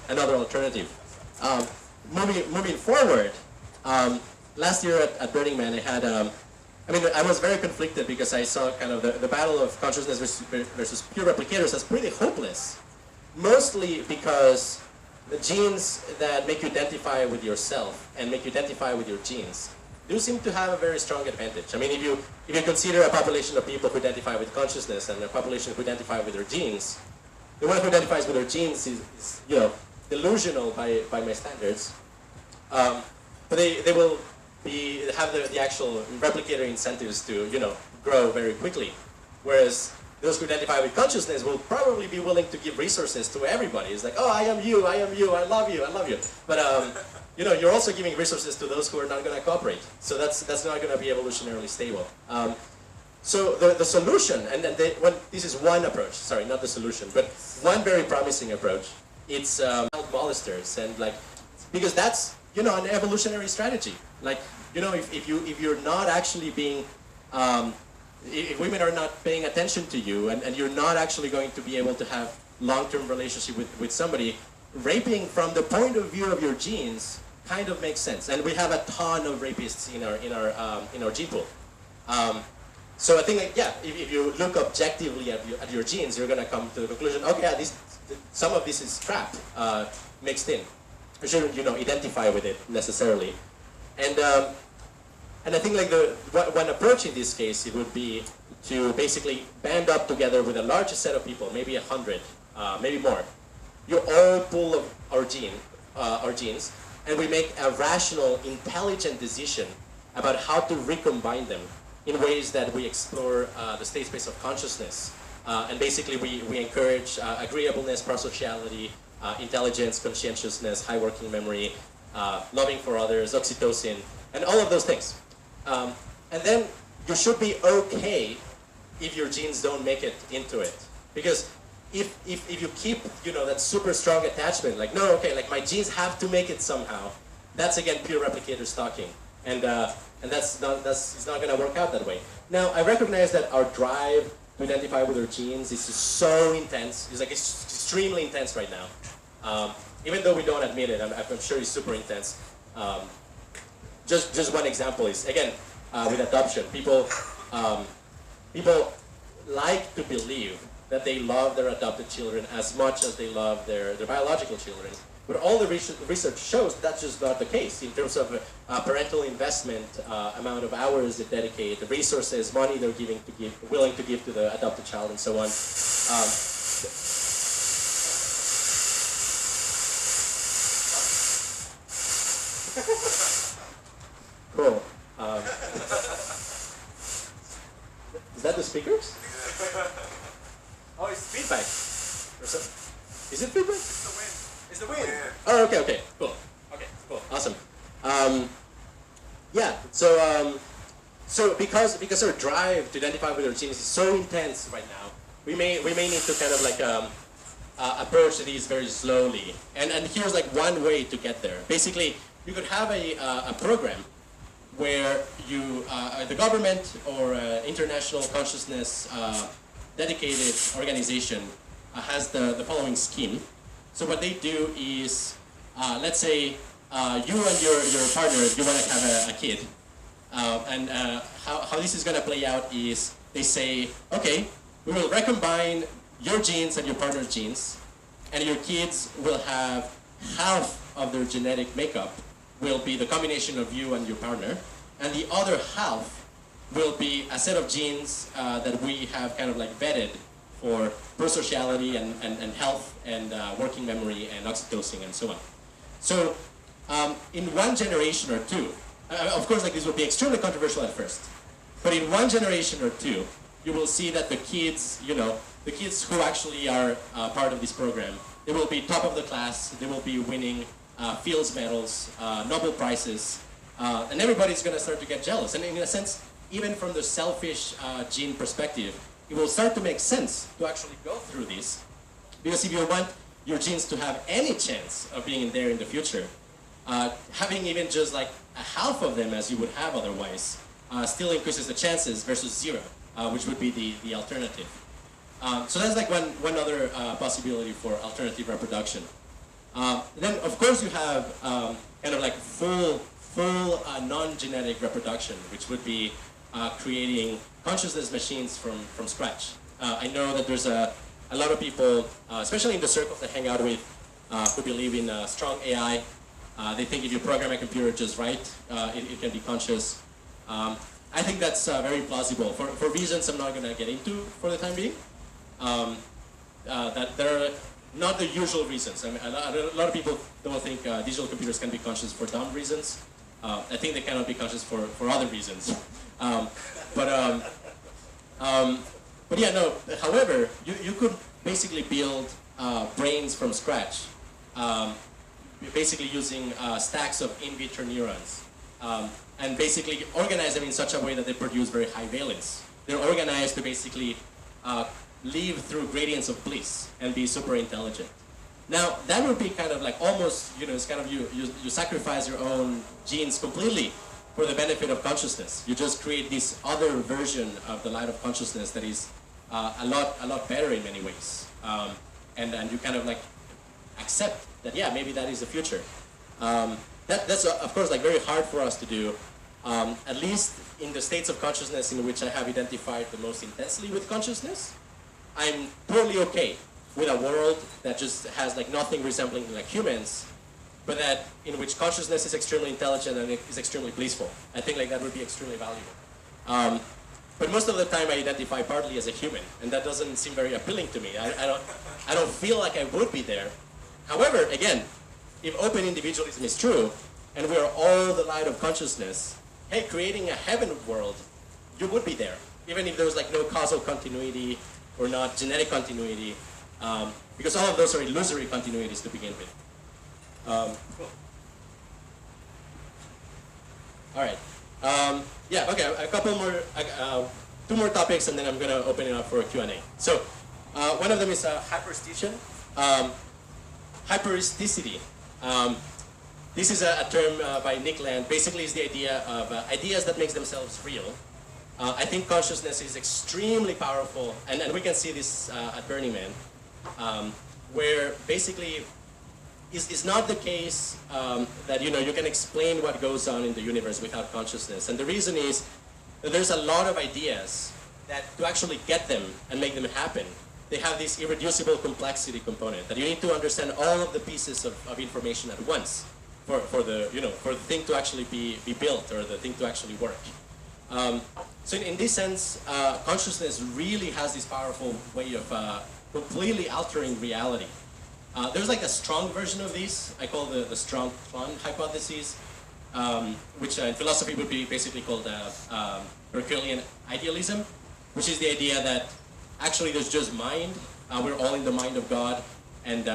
another alternative. Moving forward, last year at Burning Man, I had, I was very conflicted because I saw kind of the battle of consciousness versus pure replicators as pretty hopeless. Mostly because the genes that make you identify with yourself and make you identify with your genes do seem to have a very strong advantage. I mean, if you consider a population of people who identify with consciousness and a population who identify with their genes, the one who identifies with their genes is delusional by my standards. But they will have the actual replicator incentives to grow very quickly, whereas those who identify with consciousness will probably be willing to give resources to everybody. It's like, oh, I am you, I love you, I love you. But you're also giving resources to those who are not going to cooperate. So that's not going to be evolutionarily stable. So the solution, and this is one approach. Sorry, not the solution, but one very promising approach. It's child molesters, and because that's an evolutionary strategy. If you're not actually being if women are not paying attention to you and you're not actually going to be able to have long-term relationship with somebody, raping from the point of view of your genes kind of makes sense. And we have a ton of rapists in our gene pool. So I think if you look objectively at your genes, you're going to come to the conclusion, okay, some of this is crap mixed in. You shouldn't identify with it necessarily. And I think one approach in this case, it would be to basically band up together with a larger set of people, maybe 100, maybe more. You all pull of our genes, and we make a rational, intelligent decision about how to recombine them in ways that we explore the state space of consciousness. And basically we encourage agreeableness, prosociality, intelligence, conscientiousness, high working memory, loving for others, oxytocin, and all of those things. And then you should be okay if your genes don't make it into it. Because if you keep that super strong attachment, my genes have to make it somehow, that's again pure replicators talking. And it's not going to work out that way. Now, I recognize that our drive to identify with our genes is just so intense. It's extremely intense right now. Even though we don't admit it, I'm sure it's super intense. Just one example is, again, with adoption, people like to believe that they love their adopted children as much as they love their biological children. But all the research shows that's just not the case in terms of parental investment, amount of hours they dedicate, the resources, money they're willing to give to the adopted child, and so on. Cool. Is that the speakers? Oh, it's feedback. Is it feedback? It's the wind. It's the wind. Yeah. Oh, okay, cool. Okay, cool, awesome. So because our drive to identify with our genes is so intense right now, we may need to kind of approach these very slowly. And here's one way to get there. Basically, you could have a program where the government or international consciousness dedicated organization has the following scheme. So what they do is, let's say you and your partner, you want to have a kid. And how this is going to play out is they say, okay, we will recombine your genes and your partner's genes, and your kids will have half of their genetic makeup will be the combination of you and your partner, and the other half will be a set of genes that we have kind of vetted for prosociality and health and working memory and oxytocin and so on. So in one generation or two, of course this will be extremely controversial at first, but in one generation or two, you will see that the kids, the kids who actually are part of this program, they will be top of the class, they will be winning Fields medals, Nobel Prizes, and everybody's going to start to get jealous. And in a sense, even from the selfish gene perspective, it will start to make sense to actually go through this. Because if you want your genes to have any chance of being there in the future, having even just a half of them as you would have otherwise, still increases the chances versus zero, which would be the alternative. So that's one other possibility for alternative reproduction. Then, of course, you have kind of like full non-genetic reproduction, which would be creating consciousness machines from scratch. I know that there's a lot of people, especially in the circles I hang out with, who believe in strong AI. They think if you program a computer just right, it can be conscious. I think that's very plausible for reasons I'm not going to get into for the time being. That there are not the usual reasons. I mean, a lot of people don't think digital computers can be conscious for dumb reasons. I think they cannot be conscious for other reasons. But yeah, no. However, you could basically build brains from scratch, basically using stacks of in vitro neurons, and basically organize them in such a way that they produce very high valence. They're organized to basically live through gradients of bliss and be super intelligent. Now, that would be kind of like almost, it's kind of you sacrifice your own genes completely for the benefit of consciousness. You just create this other version of the light of consciousness that is a lot better in many ways. And you kind of like accept that, yeah, maybe that is the future. That's of course like very hard for us to do, at least in the states of consciousness in which I have identified the most intensely with consciousness. I'm totally okay with a world that just has like nothing resembling like humans, but that in which consciousness is extremely intelligent and it is extremely blissful. I think like that would be extremely valuable. But most of the time I identify partly as a human, and that doesn't seem very appealing to me. I don't feel like I would be there. However, again, if open individualism is true, and we are all the light of consciousness, hey, creating a heaven world, you would be there, even if there's like no causal continuity or not genetic continuity, because all of those are illusory continuities to begin with. Cool. All right. Yeah, okay, a couple more, two more topics, and then I'm going to open it up for a Q&A. So, one of them is hyperesthesia. Hyperesthicity. This is a term by Nick Land. Basically, it's the idea of ideas that makes themselves real. I think consciousness is extremely powerful, and we can see this at Burning Man, where basically it's not the case that you can explain what goes on in the universe without consciousness. And the reason is that there's a lot of ideas that to actually get them and make them happen, they have this irreducible complexity component, that you need to understand all of the pieces of information at once for the thing to actually be built, or the thing to actually work. So in this sense, consciousness really has this powerful way of completely altering reality. There's like a strong version of this. I call the strong Klon hypothesis, which in philosophy would be basically called Herculean idealism, which is the idea that actually there's just mind. We're all in the mind of God, and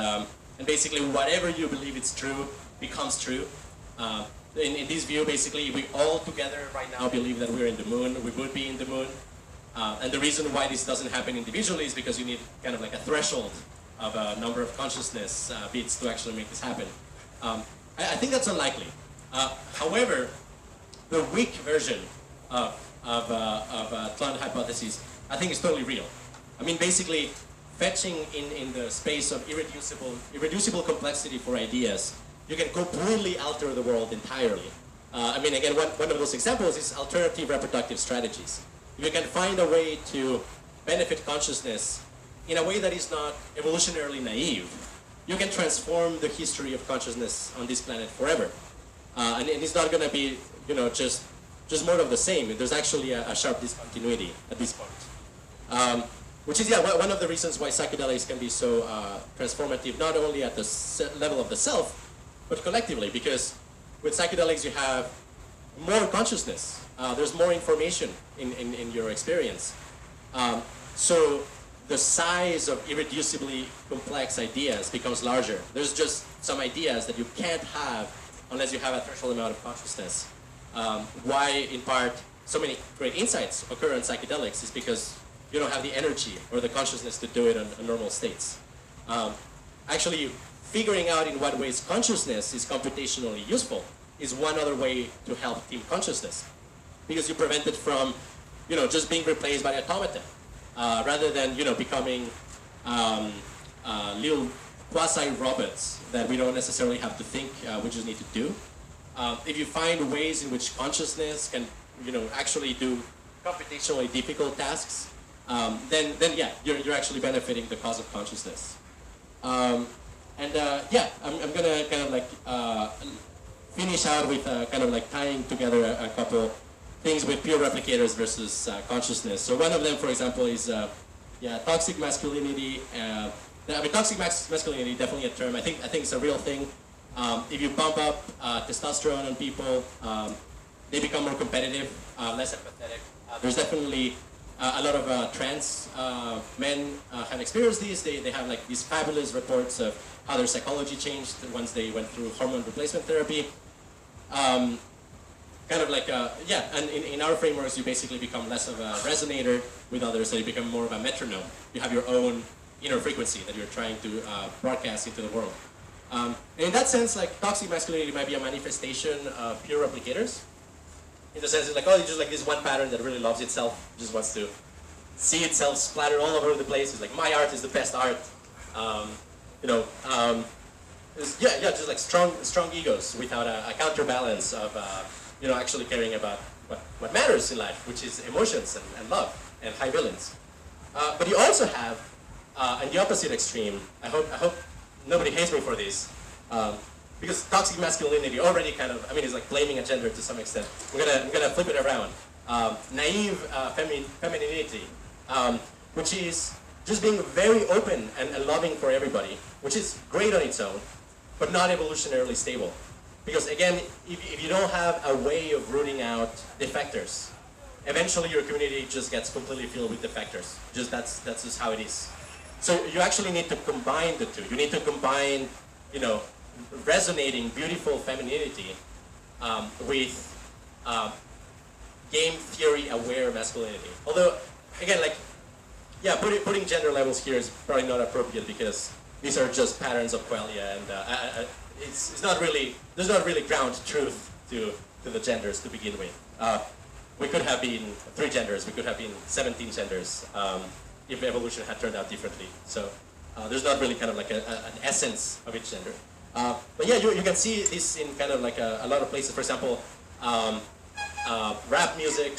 basically whatever you believe is true becomes true. In this view, basically, we all together right now believe that we're in the moon. We would be in the moon. And the reason why this doesn't happen individually is because you need kind of like a threshold of a number of consciousness bits to actually make this happen. I think that's unlikely. However, the weak version of Klon hypothesis, I think is totally real. I mean, basically, fetching in the space of irreducible complexity for ideas, you can completely alter the world entirely. I mean, again, one of those examples is alternative reproductive strategies. If you can find a way to benefit consciousness in a way that is not evolutionarily naive, you can transform the history of consciousness on this planet forever. And it's not going to be, just more of the same. There's actually a sharp discontinuity at this point. Which is, one of the reasons why psychedelics can be so transformative, not only at the level of the self, but collectively, because with psychedelics you have more consciousness. There's more information in your experience. So the size of irreducibly complex ideas becomes larger. There's just some ideas that you can't have unless you have a threshold amount of consciousness. Why, in part, so many great insights occur in psychedelics is because you don't have the energy or the consciousness to do it in normal states. Actually, figuring out in what ways consciousness is computationally useful is one other way to help team consciousness, because you prevent it from, just being replaced by automata, rather than, becoming little quasi-robots that we don't necessarily have to think, we just need to do. If you find ways in which consciousness can, actually do computationally difficult tasks, then yeah, you're actually benefiting the cause of consciousness. Yeah, I'm gonna kind of like finish out with kind of like tying together a couple things with pure replicators versus consciousness. So one of them, for example, is toxic masculinity. Toxic masculinity, definitely a term. I think it's a real thing. If you bump up testosterone on people, they become more competitive, less empathetic. There's definitely a lot of trans men have experienced these. They have like these fabulous reports of how their psychology changed once they went through hormone replacement therapy. Kind of like, and in our frameworks, you basically become less of a resonator with others, so you become more of a metronome. You have your own inner frequency that you're trying to broadcast into the world. And in that sense, like, toxic masculinity might be a manifestation of pure replicators. In the sense, it's like, it's just like this one pattern that really loves itself, just wants to see itself splattered all over the place. It's like, my art is the best art. Just like strong egos without a counterbalance of, actually caring about what matters in life, which is emotions and love and high villains. But you also have, on the opposite extreme, I hope nobody hates me for this, because toxic masculinity already kind of, it's like blaming a gender to some extent. I'm gonna flip it around. Naive femininity, which is just being very open and loving for everybody, which is great on its own, but not evolutionarily stable. Because again, if you don't have a way of rooting out defectors, eventually your community just gets completely filled with defectors. That's just how it is. So you actually need to combine the two. You need to combine, resonating, beautiful femininity with game theory aware masculinity. Although, again, putting gender levels here is probably not appropriate because these are just patterns of qualia, and it's not really, there's not really ground truth to the genders to begin with. We could have been 3 genders, we could have been 17 genders if evolution had turned out differently. So there's not really kind of like an essence of each gender. But yeah, you can see this in kind of like a lot of places. For example, rap music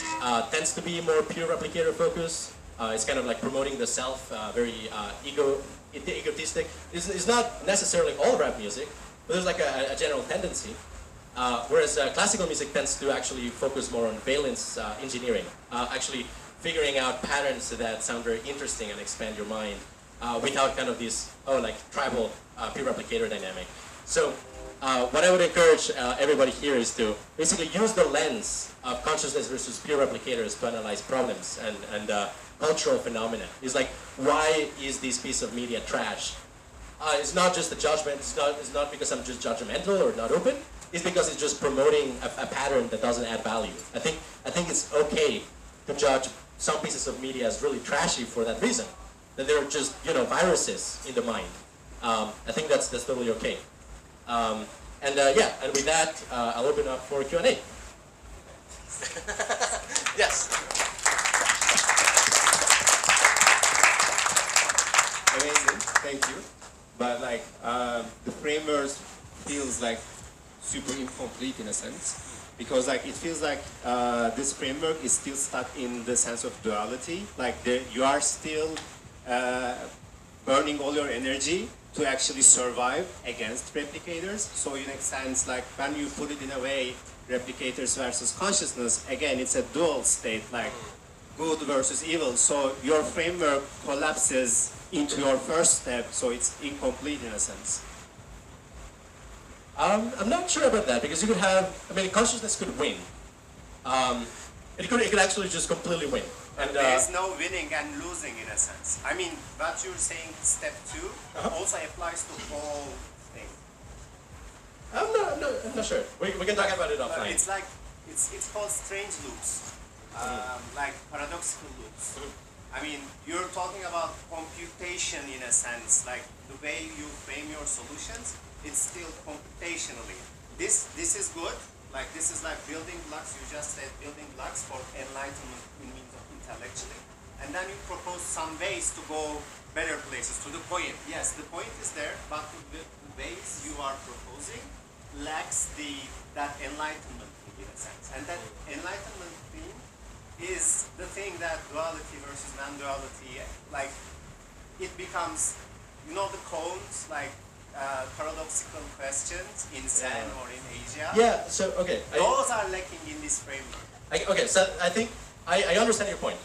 tends to be more pure replicator focused. It's kind of like promoting the self, very egotistic. It's not necessarily all rap music, but there's like a general tendency. Whereas classical music tends to actually focus more on valence engineering, actually figuring out patterns that sound very interesting and expand your mind without kind of this, tribal pure replicator dynamic. So what I would encourage everybody here is to basically use the lens of consciousness versus pure replicators to analyze problems and cultural phenomena. It's like, why is this piece of media trash? It's not just a judgment, it's not because I'm just judgmental or not open, it's because it's just promoting a pattern that doesn't add value. I think it's okay to judge some pieces of media as really trashy for that reason, that they're just, viruses in the mind. I think that's totally okay. And with that, I'll open up for Q&A. Yes. Amazing, thank you. But the framework feels like super incomplete in a sense, because it feels like this framework is still stuck in the sense of duality. You are still burning all your energy to actually survive against replicators. So in a sense, when you put it in a way, replicators versus consciousness, again, it's a dual state, good versus evil. So your framework collapses into your first step, so it's incomplete in a sense. I'm not sure about that, because you could have, consciousness could win. It could actually just completely win. And there's no winning and losing in a sense. What you're saying, step 2, also applies to all things. I'm not sure. We can talk about it offline. It's called strange loops, paradoxical loops. You're talking about computation in a sense, the way you frame your solutions, it's still computationally. This is good, this is building blocks, you just said building blocks for enlightenment in means of intellectually. And then you propose some ways to go better places. To the point, yes, the point is there, but the ways you are proposing lacks that enlightenment thing in a sense. And that enlightenment thing is the thing that duality versus non-duality, like, it becomes, you know, the cones, like paradoxical questions in Zen or in Asia. Yeah, so, okay. Those are lacking in this framework. Okay, so I think, I understand your point,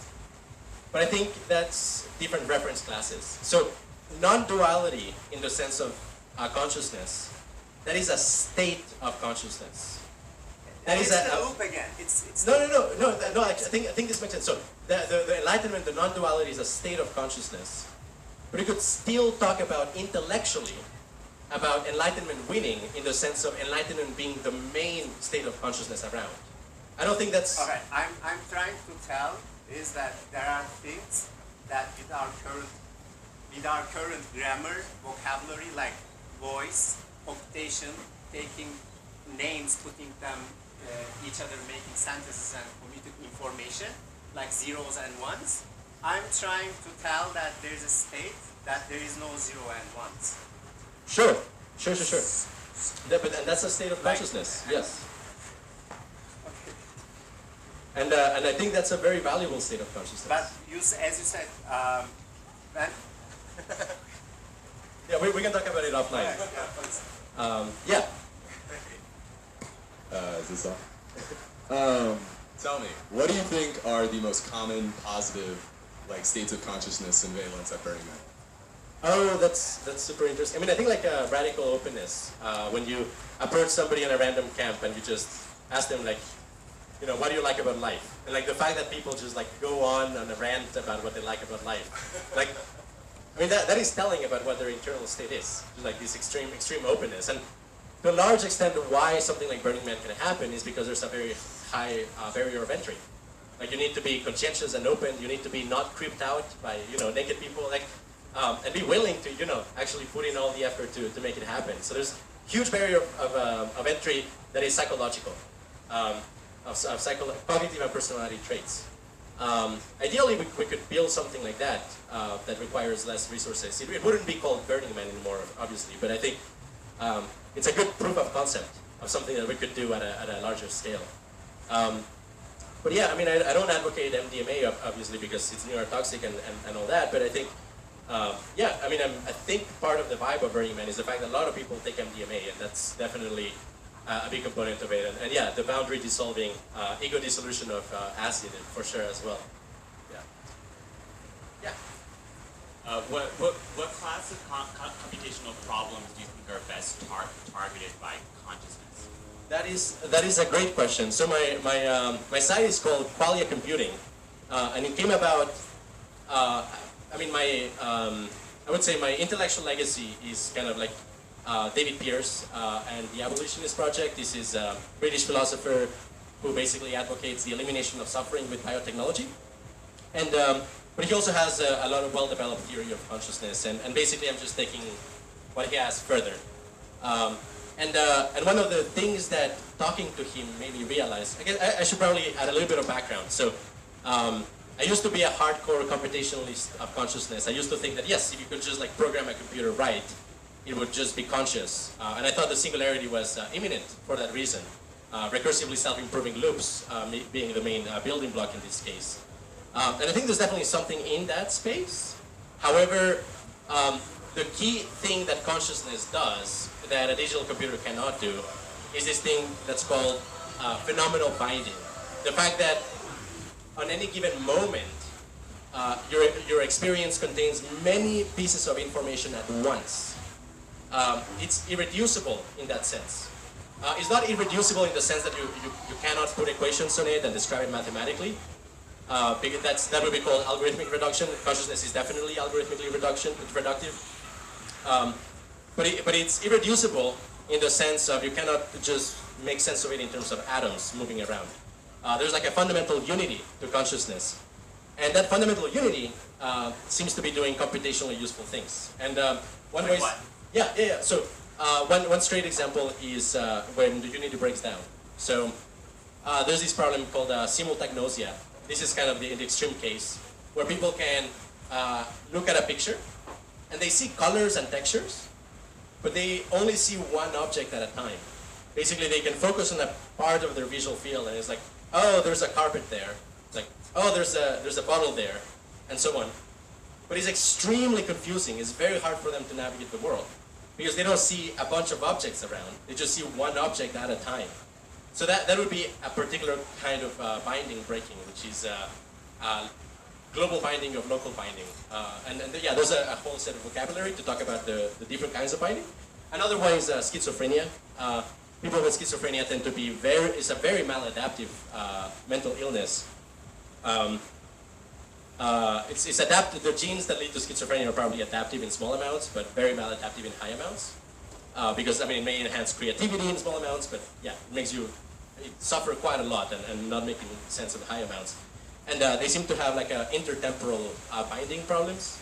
but I think that's different reference classes. So, non-duality in the sense of consciousness, that is a state of consciousness. That and is it's the loop again. It's no, I think this makes sense. So, the enlightenment, the non-duality is a state of consciousness, but you could still talk about intellectually about enlightenment winning in the sense of enlightenment being the main state of consciousness around. I don't think that's... Okay, I'm trying to tell is that there are things that with our current grammar, vocabulary, like voice, computation, taking names, putting them each other, making sentences and commuting information, like zeros and ones, I'm trying to tell that there's a state that there is no zero and ones. Sure. And that's a state of consciousness, yes. And I think that's a very valuable state of consciousness. But as you said, when? Yeah, we can talk about it offline. Yeah. Is this on? Tell me, what do you think are the most common positive, like, states of consciousness and valence at Burning Man? Oh, that's super interesting. I mean, I think like radical openness. When you approach somebody in a random camp and you just ask them like, you know, what do you like about life? And like the fact that people just like go on a rant about what they like about life. Like, I mean, that is telling about what their internal state is. Just like this extreme openness. And to a large extent, why something like Burning Man can happen is because there's a very high barrier of entry. Like you need to be conscientious and open. You need to be not creeped out by, you know, naked people. Like, and be willing to, you know, actually put in all the effort to make it happen. So there's huge barrier of entry that is psychological, cognitive and personality traits. Ideally, we could build something like that that requires less resources. It wouldn't be called Burning Man anymore, obviously, but I think it's a good proof of concept of something that we could do at a larger scale. But yeah, I mean, I don't advocate MDMA, obviously, because it's neurotoxic and all that, but I think yeah, I mean, I think part of the vibe of Burning Man is the fact that a lot of people take MDMA, and that's definitely a big component of it. And yeah, the boundary dissolving, ego dissolution of acid for sure as well. Yeah. What class of computational problems do you think are best targeted by consciousness? That is a great question. So my site is called Qualia Computing, and it came about. I mean, I would say my intellectual legacy is kind of like David Pearce and the Abolitionist Project. This is a British philosopher who basically advocates the elimination of suffering with biotechnology. And but he also has a lot of well-developed theory of consciousness. And basically, I'm just taking what he has further. And one of the things that talking to him made me realize, again, I should probably add a little bit of background. So. I used to be a hardcore computationalist of consciousness. I used to think that, yes, if you could just like program a computer right, it would just be conscious. And I thought the singularity was imminent for that reason. Recursively self-improving loops being the main building block in this case. And I think there's definitely something in that space. However, the key thing that consciousness does that a digital computer cannot do is this thing that's called phenomenal binding. The fact that on any given moment, your experience contains many pieces of information at once. It's irreducible in that sense. It's not irreducible in the sense that you cannot put equations on it and describe it mathematically. Because that would be called algorithmic reduction. Consciousness is definitely algorithmically reductive. But it's irreducible in the sense of you cannot just make sense of it in terms of atoms moving around. There's like a fundamental unity to consciousness. And that fundamental unity seems to be doing computationally useful things. And one way... Yeah. So one straight example is when the unity breaks down. So there's this problem called simultagnosia. This is kind of the extreme case where people can look at a picture and they see colors and textures, but they only see one object at a time. Basically, they can focus on a part of their visual field, and it's like, oh, there's a carpet there. It's like, oh, there's a bottle there, and so on. But it's extremely confusing. It's very hard for them to navigate the world because they don't see a bunch of objects around. They just see one object at a time. So that would be a particular kind of binding breaking, which is global binding of local binding. And yeah, there's a whole set of vocabulary to talk about the different kinds of binding. Another one is schizophrenia. People with schizophrenia tend to be it's a very maladaptive mental illness. It's adaptive. The genes that lead to schizophrenia are probably adaptive in small amounts, but very maladaptive in high amounts. Because I mean, it may enhance creativity in small amounts, but yeah, it makes you suffer quite a lot and not making sense of high amounts. And they seem to have like intertemporal binding problems,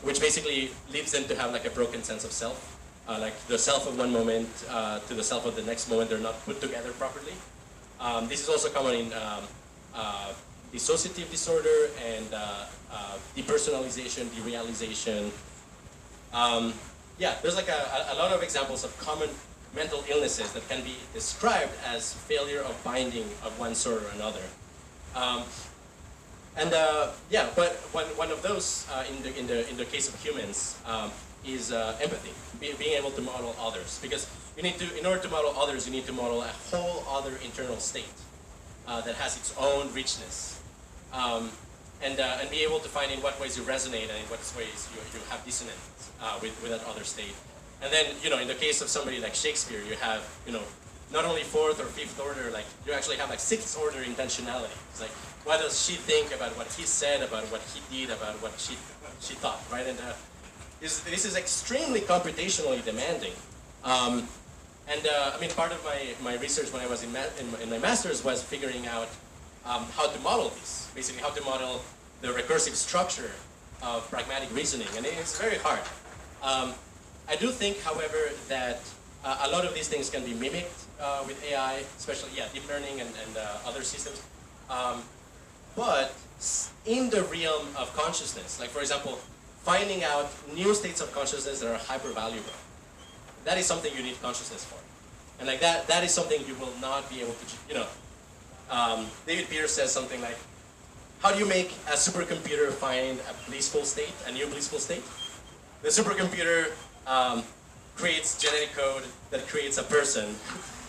which basically leads them to have like a broken sense of self. Like the self of one moment to the self of the next moment, they're not put together properly. This is also common in dissociative disorder and depersonalization, derealization. Yeah, there's like a lot of examples of common mental illnesses that can be described as failure of binding of one sort or another. Yeah, but one of those in the case of humans is empathy, being able to model others. Because in order to model others, you need to model a whole other internal state that has its own richness, and be able to find in what ways you resonate and in what ways you have dissonance with that other state. And then, in the case of somebody like Shakespeare, you have, not only fourth or fifth order, like you actually have like sixth order intentionality. It's like, what does she think about what he said, about what he did, about what she thought, right? And this is extremely computationally demanding. I mean, part of my research when I was in my master's was figuring out how to model this, basically how to model the recursive structure of pragmatic reasoning, and it's very hard. I do think, however, that a lot of these things can be mimicked with AI, especially deep learning and other systems. But in the realm of consciousness, like for example, finding out new states of consciousness that are hyper-valuable, that is something you need consciousness for. And like that is something you will not be able to, David Pierce says something like, how do you make a supercomputer find a blissful state, a new blissful state? The supercomputer creates genetic code that creates a person.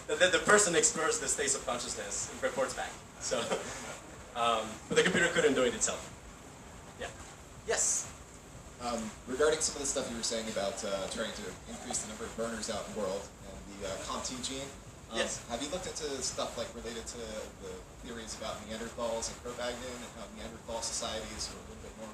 Then the person explores the states of consciousness and reports back. So, but the computer couldn't do it itself. Yeah. Yes? Regarding some of the stuff you were saying about trying to increase the number of burners out in the world and the COMT gene, yes. Have you looked into stuff like related to the theories about Neanderthals and Cro-Magnon and how Neanderthal societies are a little bit more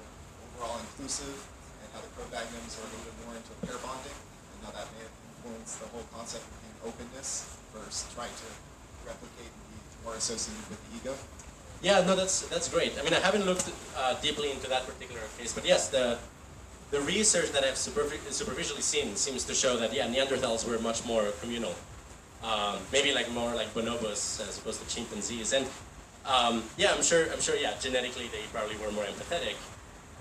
overall inclusive and how the Cro-Magnons are a little bit more into pair bonding and how that may have influenced the whole concept of openness versus trying to replicate and be more associated with the ego? Yeah, no, that's great. I mean, I haven't looked deeply into that particular case, but yes, the research that I've superficially seen seems to show that Neanderthals were much more communal, maybe like more like bonobos as opposed to chimpanzees. And I'm sure, genetically they probably were more empathetic,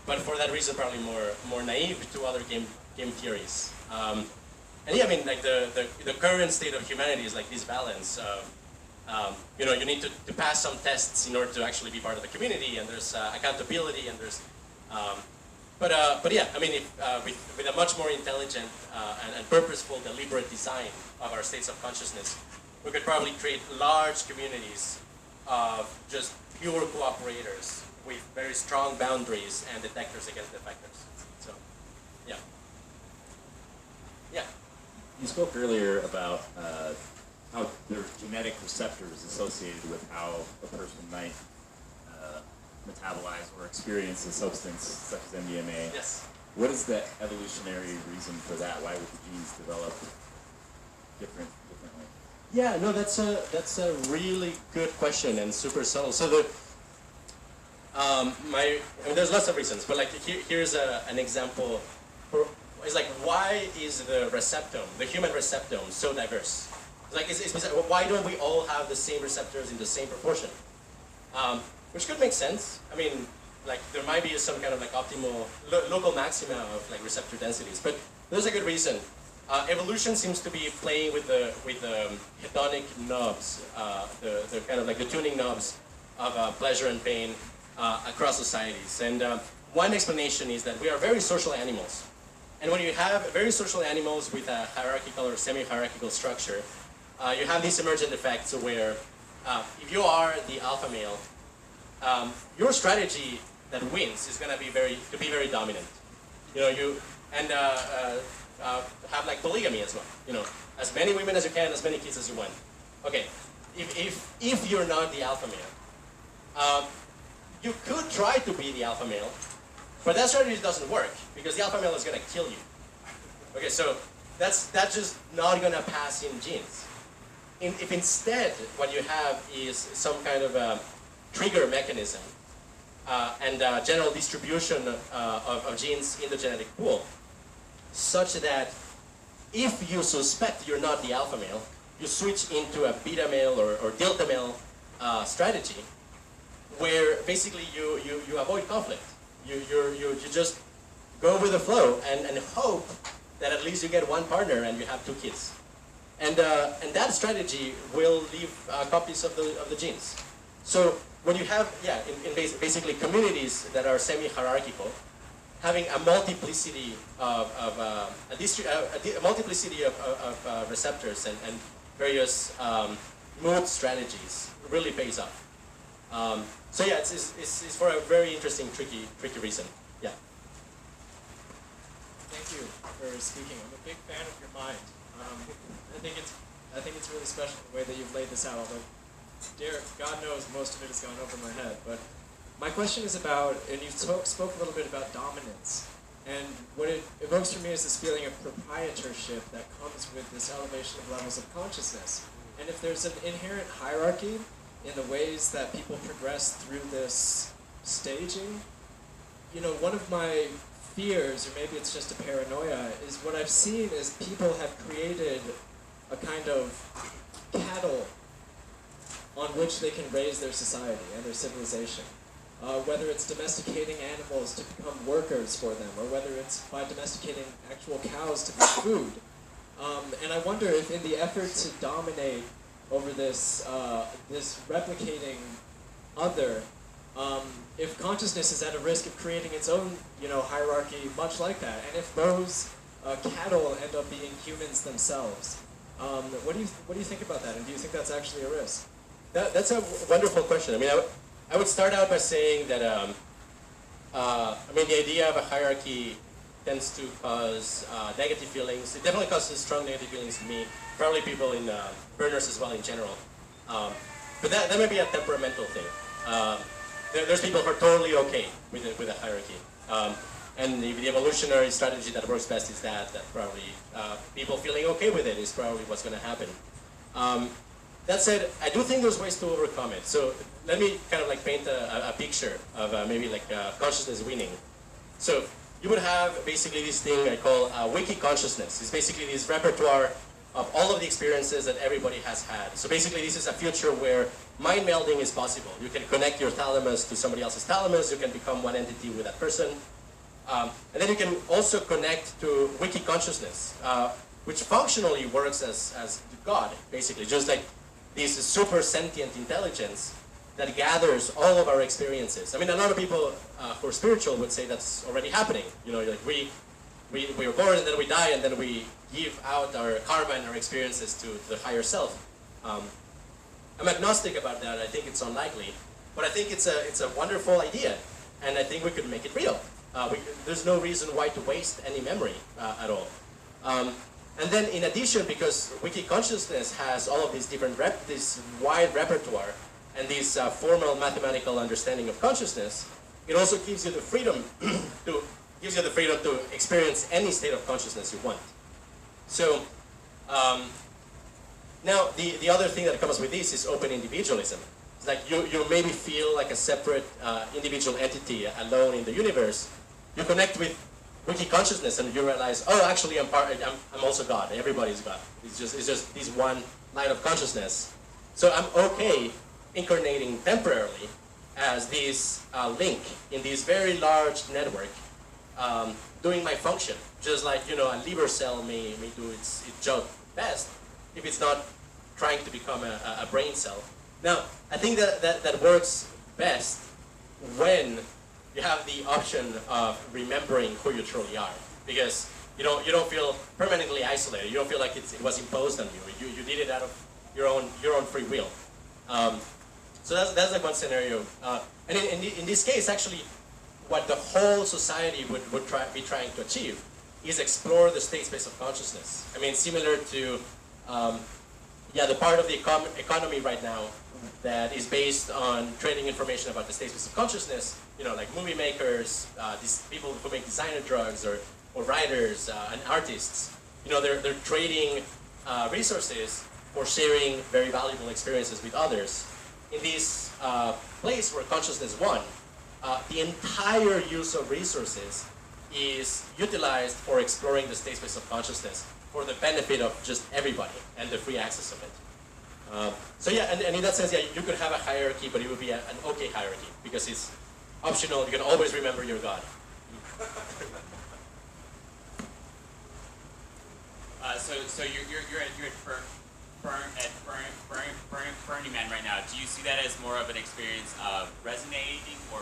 but for that reason probably more naive to other game theories. And I mean, like the current state of humanity is like this balance of, you need to pass some tests in order to actually be part of the community, and there's accountability, and there's, but I mean, with a much more intelligent and purposeful, deliberate design of our states of consciousness, we could probably create large communities of just pure cooperators with very strong boundaries and detectors against defectors. So, yeah. You spoke earlier about how there are genetic receptors associated with how a person might metabolize or experience a substance such as MDMA. Yes. What is the evolutionary reason for that? Why would the genes develop differently? Yeah, no, that's a really good question and super subtle. So there's lots of reasons, but like here's an example. It's like, why is the receptome, the human receptome, so diverse? Like, why don't we all have the same receptors in the same proportion? Which could make sense. I mean, like there might be some kind of like optimal local maxima of like receptor densities, but there's a good reason. Evolution seems to be playing with the hedonic knobs, the kind of like the tuning knobs of pleasure and pain across societies. And one explanation is that we are very social animals. And when you have very social animals with a hierarchical or semi-hierarchical structure, you have these emergent effects where if you are the alpha male, your strategy that wins is going to be very dominant. You know, you and have like polygamy as well. You know, as many women as you can, as many kids as you want. Okay, if you're not the alpha male, you could try to be the alpha male, but that strategy doesn't work because the alpha male is going to kill you. Okay, so that's just not going to pass in genes. If instead what you have is some kind of a trigger mechanism and general distribution of genes in the genetic pool, such that if you suspect you're not the alpha male, you switch into a beta male or delta male strategy, where basically you avoid conflict. You just go with the flow and hope that at least you get one partner and you have 2 kids. And that strategy will leave copies of the genes. So when you have, basically communities that are semi-hierarchical, having a multiplicity of receptors and various mood strategies really pays off. So yeah, it's for a very interesting, tricky reason. Yeah. Thank you for speaking. I'm a big fan of your mind. I think it's really special the way that you've laid this out. Although, Derek, God knows most of it has gone over my head. But my question is about, and you spoke a little bit about dominance, and what it evokes for me is this feeling of proprietorship that comes with this elevation of levels of consciousness. And if there's an inherent hierarchy in the ways that people progress through this staging, you know, one of my fears, or maybe it's just a paranoia, is what I've seen is people have created a kind of cattle on which they can raise their society and their civilization. Whether it's domesticating animals to become workers for them, or whether it's by domesticating actual cows to be food. And I wonder if in the effort to dominate over this replicating other, if consciousness is at a risk of creating its own, you know, hierarchy much like that, and if those cattle end up being humans themselves, what do you think about that? And do you think that's actually a risk? That's a wonderful question. I mean, I would start out by saying that the idea of a hierarchy tends to cause negative feelings. It definitely causes strong negative feelings in me. Probably people in burners as well in general. But that may be a temperamental thing. There's people who are totally okay with a hierarchy. And the evolutionary strategy that works best is that probably people feeling okay with it is probably what's going to happen. That said, I do think there's ways to overcome it. So let me kind of like paint a picture of maybe like consciousness winning. So you would have basically this thing I call wiki consciousness. It's basically this repertoire of all of the experiences that everybody has had. So basically this is a future where mind melding is possible. You can connect your thalamus to somebody else's thalamus. You can become one entity with that person. And then you can also connect to wiki consciousness, which functionally works as God, basically, just like this super sentient intelligence that gathers all of our experiences. I mean, a lot of people who are spiritual would say that's already happening. You know, like we were born and then we die and then we give out our karma and our experiences to the higher self. I'm agnostic about that. I think it's unlikely, but I think it's a wonderful idea, and I think we could make it real. There's no reason why to waste any memory at all. And then in addition, because wiki consciousness has all of these different this wide repertoire and this formal mathematical understanding of consciousness, it also gives you the freedom to experience any state of consciousness you want. So now the other thing that comes with this is open individualism. It's like you maybe feel like a separate individual entity alone in the universe. You connect with wiki consciousness and you realize, oh, actually I'm also God. Everybody's God. It's just this one line of consciousness. So I'm okay incarnating temporarily as this link in this very large network doing my function. Just like, you know, a liver cell may do its job best if it's not trying to become a brain cell. Now, I think that works best when you have the option of remembering who you truly are, because you don't feel permanently isolated. You don't feel like it was imposed on you. You did it out of your own free will. So that's like one scenario. And in this case, actually, what the whole society would be trying to achieve is explore the state space of consciousness. I mean, similar to the part of the economy right now that is based on trading information about the state space of consciousness. You know, like movie makers, these people who make designer drugs, or writers and artists. You know, they're trading resources for sharing very valuable experiences with others. In this place where consciousness won, the entire use of resources is utilized for exploring the state space of consciousness for the benefit of just everybody and the free access of it. So yeah, and in that sense, yeah, you could have a hierarchy, but it would be an okay hierarchy because it's optional. You can always remember your God. So you're at Burning Man right now. Do you see that as more of an experience of resonating or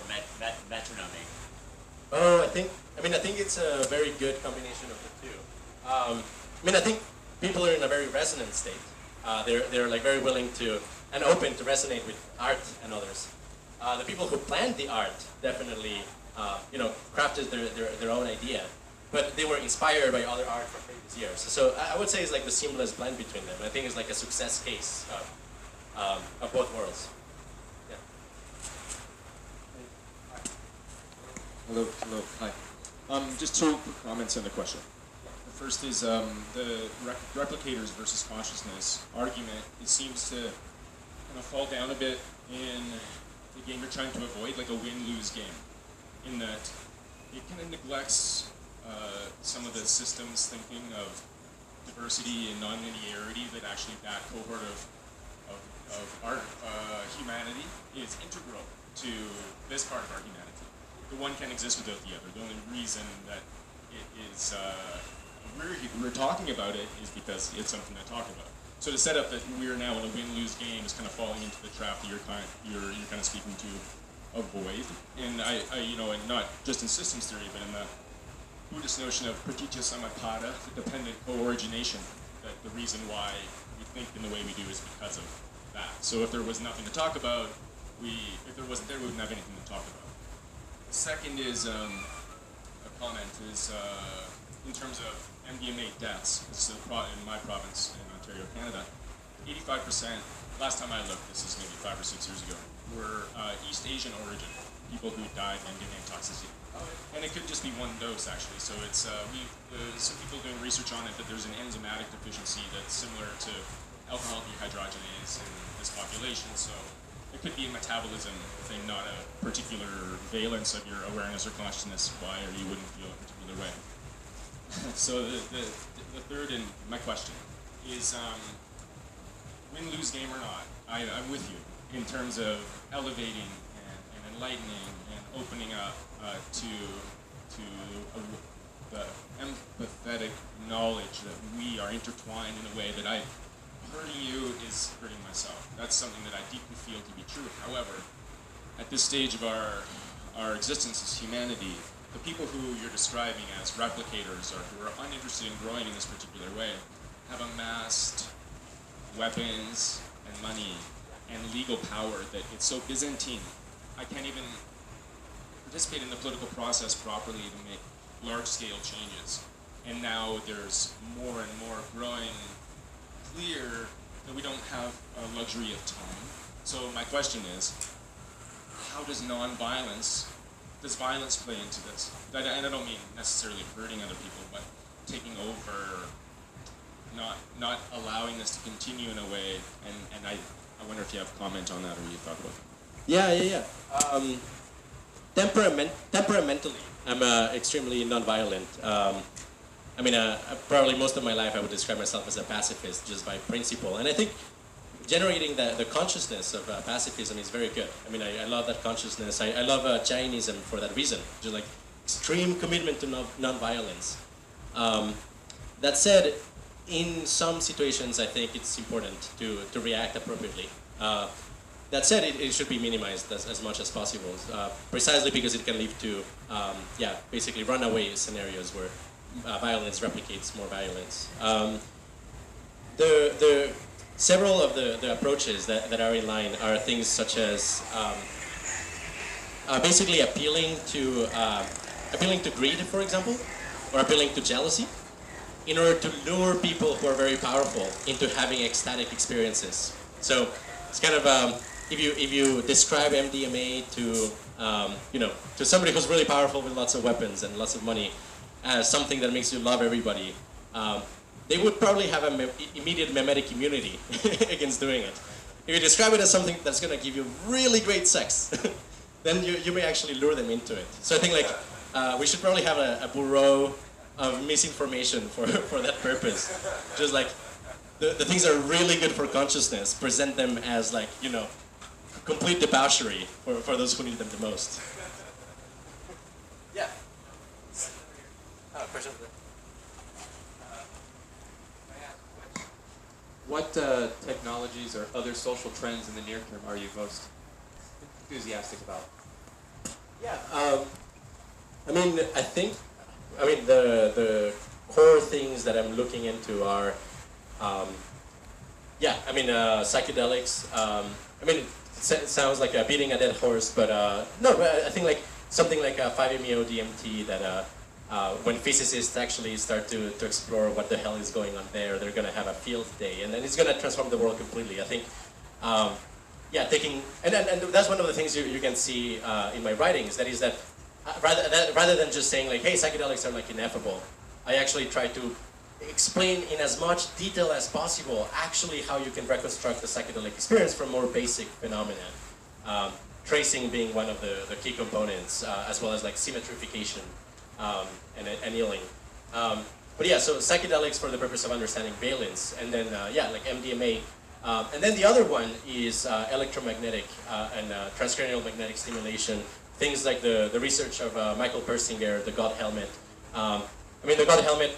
metronoming? Oh, I think it's a very good combination of the two. I think people are in a very resonant state. They're like very willing to and open to resonate with art and others. The people who planned the art definitely, crafted their own idea, but they were inspired by other art from previous years. So I would say it's like the seamless blend between them. I think it's like a success case of both worlds. Yeah. Hello, hi. Just two quick comments on the question. The first is the replicators versus consciousness argument. It seems to kind of fall down a bit in the game you're trying to avoid, like a win-lose game, in that it kind of neglects some of the systems thinking of diversity and non-linearity that actually that cohort of our humanity is integral to this part of our humanity. The one can't exist without the other. The only reason that it is we're talking about it is because it's something to talk about. So to set up that we're now in a win-lose game is kind of falling into the trap that you're kind of speaking to avoid. And I and not just in systems theory, but in the Buddhist notion of pratitya samutpada, the dependent co-origination, that the reason why we think in the way we do is because of that. So if there was nothing to talk about, if there wasn't there, we wouldn't have anything to talk about. The second is a comment is in terms of MDMA deaths. This is in my province in Ontario, Canada. 85%. Last time I looked, this is maybe 5 or 6 years ago, were East Asian origin, people who died from MDMA toxicity. And it could just be one dose, actually. So it's some people doing research on it, that there's an enzymatic deficiency that's similar to alcohol dehydrogenase in this population. So it could be a metabolism thing, not a particular valence of your awareness or consciousness, why or you wouldn't feel a particular way. So the third in my question is win-lose game or not. I'm with you in terms of elevating and enlightening and opening up to the empathetic knowledge that we are intertwined in a way that hurting you is hurting myself. That's something that I deeply feel to be true. However, at this stage of our existence as humanity, the people who you're describing as replicators or who are uninterested in growing in this particular way have amassed weapons and money and legal power that it's so Byzantine. I can't even participate in the political process properly to make large-scale changes. And now there's more and more growing clear that we don't have a luxury of time. So my question is, how does does violence play into this? And I don't mean necessarily hurting other people, but taking over, not allowing this to continue in a way, and I wonder if you have a comment on that or you thought about that. Yeah. Temperamentally, I'm extremely nonviolent. Probably most of my life I would describe myself as a pacifist just by principle. And I think generating the consciousness of pacifism is very good. I mean, I love that consciousness. I love Jainism for that reason, just like extreme commitment to non-violence. That said, in some situations, I think it's important to react appropriately. That said, it should be minimized as much as possible, precisely because it can lead to, basically runaway scenarios where violence replicates more violence. Several of the approaches that are in line are things such as basically appealing to greed, for example, or appealing to jealousy, in order to lure people who are very powerful into having ecstatic experiences. So it's kind of if you describe MDMA to to somebody who's really powerful with lots of weapons and lots of money as something that makes you love everybody, they would probably have an immediate mimetic immunity against doing it. If you describe it as something that's going to give you really great sex, then you may actually lure them into it. So I think we should probably have a bureau of misinformation for that purpose. Just like the things that are really good for consciousness, present them as complete debauchery for those who need them the most. Yeah. Question. What technologies or other social trends in the near term are you most enthusiastic about? Yeah, the core things that I'm looking into are, psychedelics. It sounds like beating a dead horse, but no, but I think something like 5-MeO DMT that when physicists actually start to explore what the hell is going on there, they're going to have a field day, and then it's going to transform the world completely. I think, and that's one of the things you can see in my writings. That is that rather than just saying hey, psychedelics are ineffable, I actually try to explain in as much detail as possible actually how you can reconstruct the psychedelic experience from more basic phenomena. Tracing being one of the key components, as well as symmetrification. And annealing. So psychedelics for the purpose of understanding valence, and then MDMA. And then the other one is electromagnetic and transcranial magnetic stimulation. Things like the research of Michael Persinger, the God helmet. The God helmet